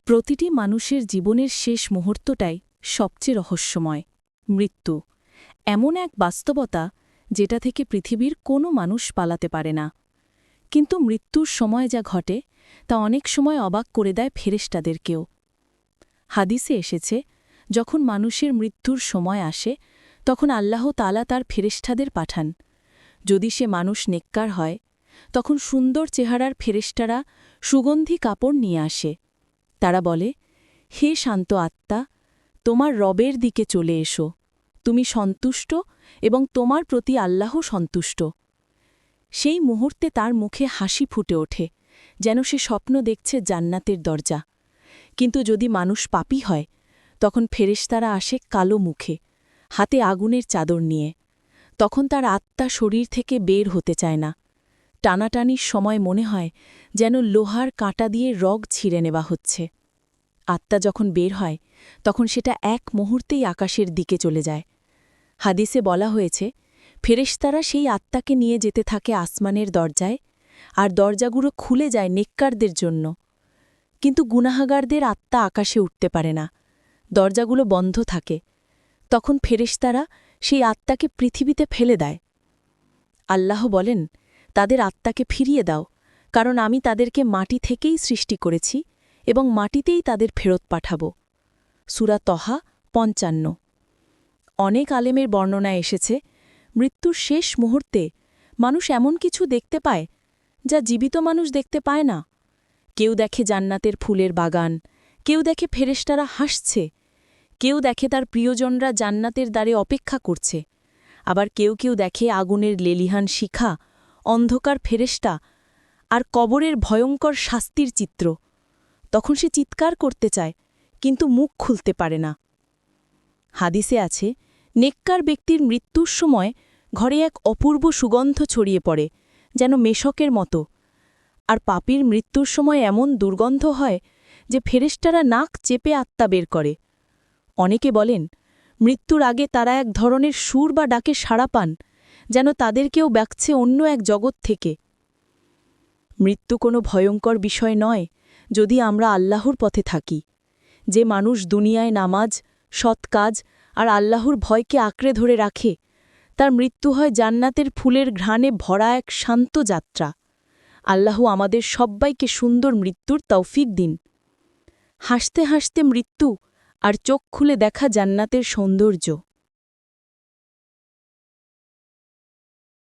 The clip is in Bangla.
প্রতিটি মানুষের জীবনের শেষ মুহূর্তটাই সবচেয়ে রহস্যময়। মৃত্যু এমন এক বাস্তবতা যেটা থেকে পৃথিবীর কোনো মানুষ পালাতে পারে না। কিন্তু মৃত্যুর সময় যা ঘটে তা অনেক সময় অবাক করে দেয় ফেরেশতাদেরকেও। হাদিসে এসেছে, যখন মানুষের মৃত্যুর সময় আসে তখন আল্লাহ তাআলা তার ফেরেশতাদের পাঠান। যদি সে মানুষ নেককার হয় তখন সুন্দর চেহারার ফেরেশতারা সুগন্ধি কাপড় নিয়ে আসে। তারা বলে, হে শান্ত আত্মা, তোমার রবের দিকে চলে এসো, তুমি সন্তুষ্ট এবং তোমার প্রতি আল্লাহ সন্তুষ্ট। সেই মুহূর্তে তার মুখে হাসি ফুটে ওঠে, যেন সে স্বপ্ন দেখছে জান্নাতের দরজা। কিন্তু যদি মানুষ পাপী হয় তখন ফেরেশতারা আসে কালো মুখে, হাতে আগুনের চাদর নিয়ে। তখন তার আত্মা শরীর থেকে বের হতে চায় না। টানাটানির সময় মনে হয় যেন লোহার কাঁটা দিয়ে রগ ছিঁড়ে নেওয়া হচ্ছে। আত্মা যখন বের হয় তখন সেটা এক মুহূর্তেই আকাশের দিকে চলে যায়। হাদিসে বলা হয়েছে, ফেরেশতারা সেই আত্মাকে নিয়ে যেতে থাকে আসমানের দরজায়, আর দরজাগুলো খুলে যায় নেককারদের জন্য। কিন্তু গুনাহাগারদের আত্মা আকাশে উঠতে পারে না, দরজাগুলো বন্ধ থাকে। তখন ফেরেশতারা সেই আত্মাকে পৃথিবীতে ফেলে দেয়। আল্লাহ বলেন, তাদের আত্মাকে ফিরিয়ে দাও, কারণ আমি তাদেরকে মাটি থেকেই সৃষ্টি করেছি এবং মাটিতেই তাদের ফেরত পাঠাব। সূরা তহা ৫৫। অনেক আলেমের বর্ণনায় এসেছে, মৃত্যুর শেষ মুহূর্তে মানুষ এমন কিছু দেখতে পায় যা জীবিত মানুষ দেখতে পায় না। কেউ দেখে জান্নাতের ফুলের বাগান, কেউ দেখে ফেরেশতারা হাসছে, কেউ দেখে তার প্রিয়জনরা জান্নাতের দ্বারে অপেক্ষা করছে, আবার কেউ কেউ দেখে আগুনের লেলিহান শিখা, অন্ধকার ফেরেশতা আর কবরের ভয়ঙ্কর শাস্তির চিত্র। তখন সে চিৎকার করতে চায়, কিন্তু মুখ খুলতে পারে না। হাদিসে আছে, নেককার ব্যক্তির মৃত্যুর সময় ঘরে এক অপূর্ব সুগন্ধ ছড়িয়ে পড়ে, যেন মেশকের মতো। আর পাপীর মৃত্যুর সময় এমন দুর্গন্ধ হয় যে ফেরেশতারা নাক চেপে আত্মা বের করে। অনেকে বলেন, মৃত্যুর আগে তারা এক ধরনের সুর বা ডাকে সাড়া পান, যেন তাদেরকেও ডাকছে অন্য এক জগৎ থেকে। মৃত্যু কোনো ভয়ঙ্কর বিষয় নয় যদি আমরা আল্লাহর পথে থাকি। যে মানুষ দুনিয়ায় নামাজ, সৎ কাজ আর আল্লাহর ভয়কে আঁকড়ে ধরে রাখে, তার মৃত্যু হয় জান্নাতের ফুলের ঘ্রাণে ভরা এক শান্ত যাত্রা। আল্লাহ আমাদের সব্বাইকে সুন্দর মৃত্যুর তৌফিক দিন। হাসতে হাসতে মৃত্যু আর চোখ খুলে দেখা জান্নাতের সৌন্দর্য।